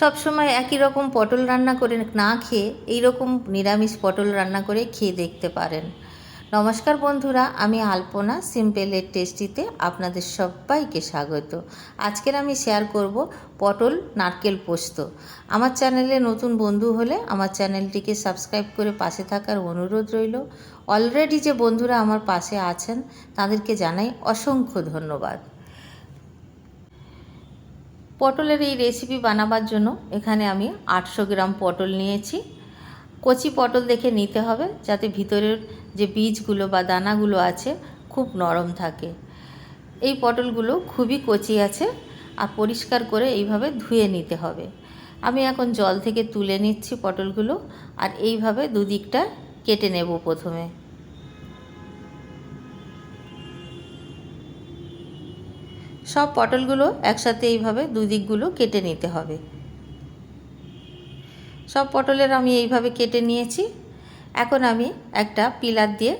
সব সময় একই রকম পটল রান্না করে না খেয়ে এই রকম নিরামিষ পটল রান্না করে খেয়ে দেখতে পারেন। নমস্কার বন্ধুরা, আমি আলপনা সিম্পল এর টেস্টিতে আপনাদের সবাইকে স্বাগত। আজকের আমি শেয়ার করব পটল নারকেল পোস্ত। আমার চ্যানেলে নতুন বন্ধু হলে আমার চ্যানেলটিকে সাবস্ক্রাইব করে পাশে থাকার অনুরোধ রইল। অলরেডি যে বন্ধুরা আমার পাশে আছেন তাদেরকে জানাই অসংখ্য ধন্যবাদ। পটলের এই রেসিপি বানাবার জন্য এখানে আমি 800 গ্রাম পটল নিয়েছি। কচি পটল দেখে নিতে হবে, যাতে ভিতরের যে বীজগুলো বা দানাগুলো আছে খুব নরম থাকে। এই পটলগুলো খুবই কচি আছে, আর পরিষ্কার করে এইভাবে ধুয়ে নিতে হবে। আমি এখন জল থেকে তুলে নিচ্ছি পটলগুলো, আর এইভাবে দুদিকটা কেটে নেব। প্রথমে সব পটলগুলো একসাথে এইভাবে দুদিকগুলো কেটে নিতে হবে। সব পটলের আমি এইভাবে কেটে নিয়েছি। এখন আমি একটা পিলার দিয়ে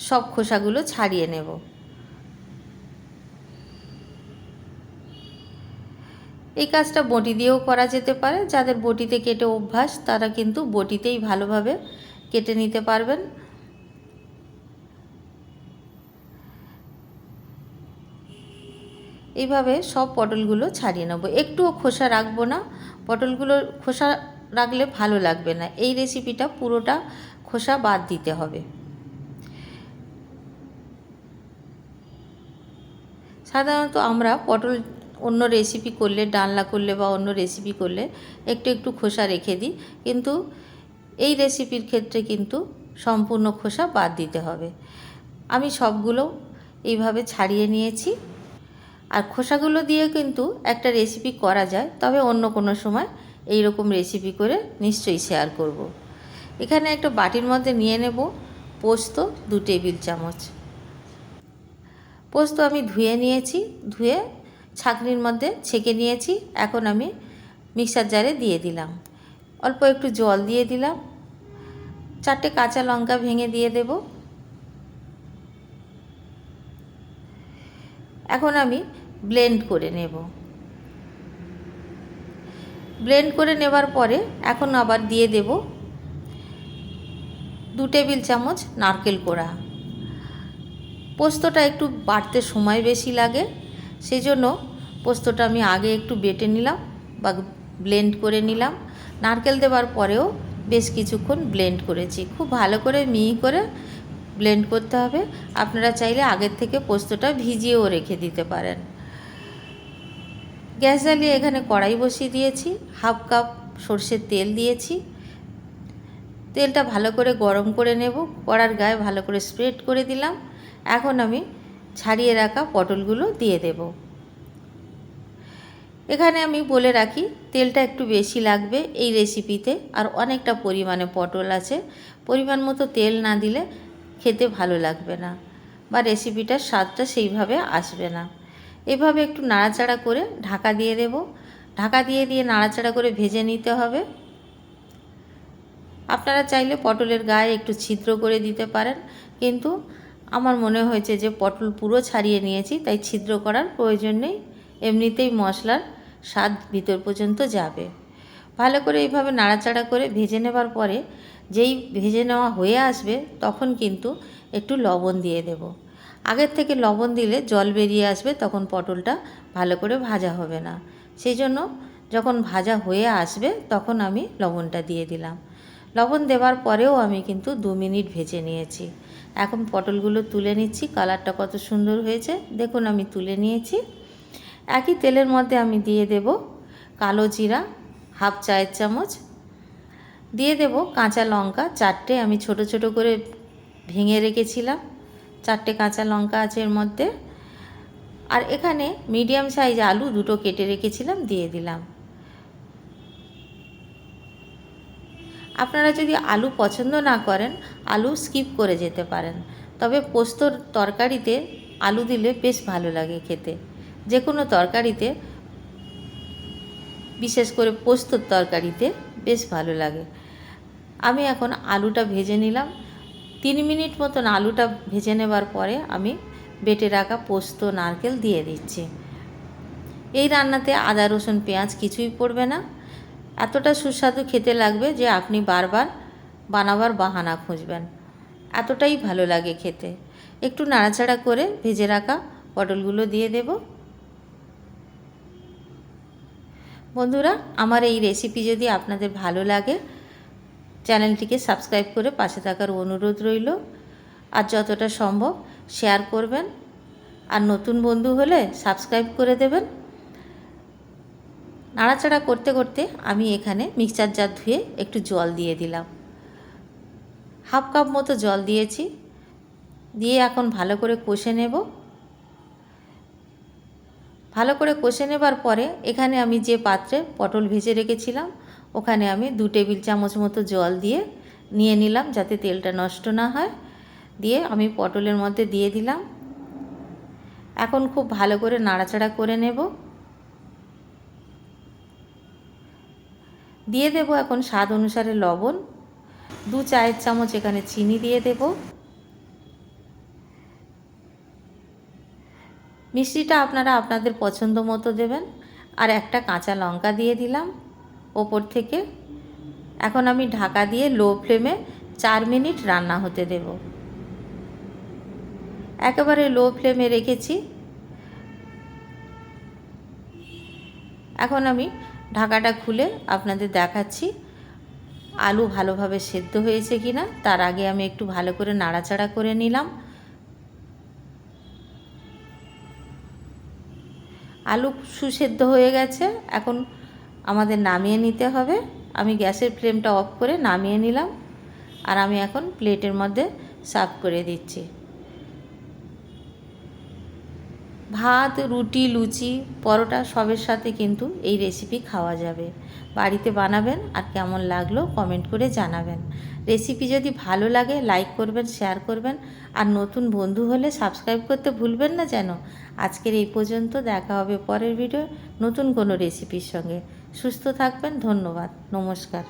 সব খোসাগুলো ছাড়িয়ে নেব। এই কাজটা বটি দিয়েও করা যেতে পারে। যাদের বটিতে কেটে অভ্যাস তারা কিন্তু বটিতেই ভালোভাবে কেটে নিতে পারবেন। এইভাবে সব পটলগুলো ছাড়িয়ে নেব। একটুও খোসা রাখবো না, পটলগুলোর খোসা রাখলে ভালো লাগবে না। এই রেসিপিটা পুরোটা খোসা বাদ দিতে হবে। সাধারণত আমরা পটল অন্য রেসিপি করলে, ডালনা করলে বা অন্য রেসিপি করলে একটু একটু খোসা রেখে দিই, কিন্তু এই রেসিপির ক্ষেত্রে কিন্তু সম্পূর্ণ খোসা বাদ দিতে হবে। আমি সবগুলো এইভাবে ছাড়িয়ে নিয়েছি। আর খোসাগুলো দিয়ে কিন্তু একটা রেসিপি করা যায়, তবে অন্য কোনো সময় এই রকম রেসিপি করে নিশ্চয়ই শেয়ার করব। এখানে একটা বাটির মধ্যে নিয়ে নেব পোস্ত 2 টেবিল চামচ। পোস্ত আমি ধুয়ে নিয়েছি, ধুয়ে ছাঁকনির মধ্যে ছেঁকে নিয়েছি। এখন আমি মিক্সার জারে দিয়ে দিলাম, অল্প একটু জল দিয়ে দিলাম, 4টে কাঁচা লঙ্কা ভেঙে দিয়ে দেব। এখন আমি ব্লেন্ড করে নেব। ব্লেন্ড করে নেবার পরে এখন আবার দিয়ে দেব 2 টেবিল চামচ নারকেল কোড়া। পোস্তটা একটু বাটতে সময় বেশি লাগে, সেই জন্য পোস্তটা আমি আগে একটু বেটে নিলাম বা ব্লেন্ড করে নিলাম। নারকেল দেওয়ার পরেও বেশ কিছুক্ষণ ব্লেন্ড করেছি। খুব ভালো করে মিহি করে ব্লেন্ড করতে হবে। আপনারা চাইলে আগের থেকে পোস্তটা ভিজিয়েও রেখে দিতে পারেন। গ্যাস জ্বালিয়ে এখানে কড়াই বসিয়ে দিয়েছি, 1/2 কাপ সরষের তেল দিয়েছি। তেলটা ভালো করে গরম করে নেব, কড়ার গায়ে ভালো করে স্প্রেড করে দিলাম। এখন আমি ছাড়িয়ে রাখা পটলগুলো দিয়ে দেব। এখানে আমি বলে রাখি, তেলটা একটু বেশি লাগবে এই রেসিপিতে, আর অনেকটা পরিমাণে পটল আছে। পরিমাণ মতো তেল না দিলে খেতে ভালো লাগবে না, বা রেসিপিটার স্বাদটা সেইভাবে আসবে না। এভাবে একটু নাড়াচাড়া করে ঢাকা দিয়ে দেব। ঢাকা দিয়ে নাড়াচাড়া করে ভেজে নিতে হবে। আপনারা চাইলে পটলের গায়ে একটু ছিদ্র করে দিতে পারেন, কিন্তু আমার মনে হয়েছে যে পটল পুরো ছাড়িয়ে নিয়েছি, তাই ছিদ্র করার প্রয়োজন নেই। এমনিতেই মশলার স্বাদ ভিতর পর্যন্ত যাবে। ভালো করে এইভাবে নাড়াচাড়া করে ভেজে নেবার পরে, যেই ভেজে নেওয়া হয়ে আসবে তখন কিন্তু একটু লবণ দিয়ে দেব। আগের থেকে লবণ দিলে জল বেরিয়ে আসবে, তখন পটলটা ভালো করে ভাজা হবে না। সেই জন্য যখন ভাজা হয়ে আসবে তখন আমি লবণটা দিয়ে দিলাম। লবণ দেওয়ার পরেও আমি কিন্তু 2 মিনিট ভেজে নিয়েছি। এখন পটলগুলো তুলে নিচ্ছি। কালারটা কত সুন্দর হয়েছে দেখুন। আমি তুলে নিয়েছি। একই তেলের মধ্যে আমি দিয়ে দেব কালো জিরা 1/2 চায়ের চামচ, দিয়ে দেব কাঁচা লঙ্কা 4টে, আমি ছোট ছোট করে ভেঙে রেখেছিলাম। 4টে কাঁচা লঙ্কা আছে এর মধ্যে। আর এখানে মিডিয়াম সাইজ আলু 2টো কেটে রেখেছিলাম, দিয়ে দিলাম। আপনারা যদি আলু পছন্দ না করেন, আলু স্কিপ করে যেতে পারেন, তবে পোস্তর তরকারিতে আলু দিলে বেশ ভালো লাগে খেতে। যে কোনো তরকারিতে, বিশেষ করে পোস্তর তরকারিতে বেশ ভালো লাগে। আমি এখন আলুটা ভেজে নিলাম। 3 মিনিট মতন আলুটা ভেজে নেবার পরে আমি বেটে রাখা পোস্ত নারকেল দিয়ে দিচ্ছি। এই রান্নাতে আদা রসুন পেঁয়াজ কিছুই পড়বে না। এতটা সুস্বাদু খেতে লাগবে যে আপনি বারবার বানাবার বাহানা খুঁজবেন, এতটাই ভালো লাগে খেতে। একটু নাড়াচাড়া করে ভেজে রাখা পটলগুলো দিয়ে দেব। বন্ধুরা, আমার এই রেসিপি যদি আপনাদের ভালো লাগে, চ্যানেলটিকে সাবস্ক্রাইব করে পাশে থাকার অনুরোধ রইল। আর যতটা সম্ভব শেয়ার করবেন, আর নতুন বন্ধু হলে সাবস্ক্রাইব করে দেবেন। নাড়াচাড়া করতে করতে আমি এখানে মিক্সচার জার ধুয়ে একটু জল দিয়ে দিলাম, হাফ কাপ মতো জল দিয়েছি। দিয়ে এখন ভালো করে কষে নেব। ভালো করে কষে নেবার পরে এখানে আমি যে পাত্রে পটল ভেজে রেখেছিলাম ওখানে আমি 2 টেবিল চামচ মতো জল দিয়ে নিয়ে নিলাম, যাতে তেলটা নষ্ট না হয়। দিয়ে আমি পটলের মধ্যে দিয়ে দিলাম। এখন খুব ভালো করে নাড়াচাড়া করে নেব। দিয়ে দেব এখন স্বাদ অনুসারে লবণ, 2 চায়ের চামচ এখানে চিনি দিয়ে দেব। মিষ্টিটা আপনারা আপনাদের পছন্দ মতো দেবেন। আর একটা কাঁচা লঙ্কা দিয়ে দিলাম ওপর থেকে। এখন আমি ঢাকা দিয়ে লো ফ্লেমে 4 মিনিট রান্না হতে দেব। একেবারে লো ফ্লেমে রেখেছি। এখন আমি ঢাকাটা খুলে আপনাদের দেখাচ্ছি আলু ভালোভাবে সেদ্ধ হয়েছে কিনা। তার আগে আমি একটু ভালো করে নাড়াচাড়া করে নিলাম। আলু সুসেদ্ধ হয়ে গেছে, এখন আমাদের নামিয়ে নিতে হবে। আমি গ্যাসের ফ্লেমটা অফ করে নামিয়ে নিলাম। আর আমি এখন প্লেটের মধ্যে সার্ভ করে দিচ্ছি। ভাত, রুটি, লুচি, পরোটা সবের সাথে কিন্তু এই রেসিপি খাওয়া যাবে। বাড়িতে বানাবেন আর কেমন লাগলো কমেন্ট করে জানাবেন। রেসিপি যদি ভালো লাগে লাইক করবেন, শেয়ার করবেন, আর নতুন বন্ধু হলে সাবস্ক্রাইব করতে ভুলবেন না যেন। আজকের এই পর্যন্ত, দেখা হবে পরের ভিডিও নতুন কোনো রেসিপির সঙ্গে। সুস্থ থাকবেন, ধন্যবাদ, নমস্কার।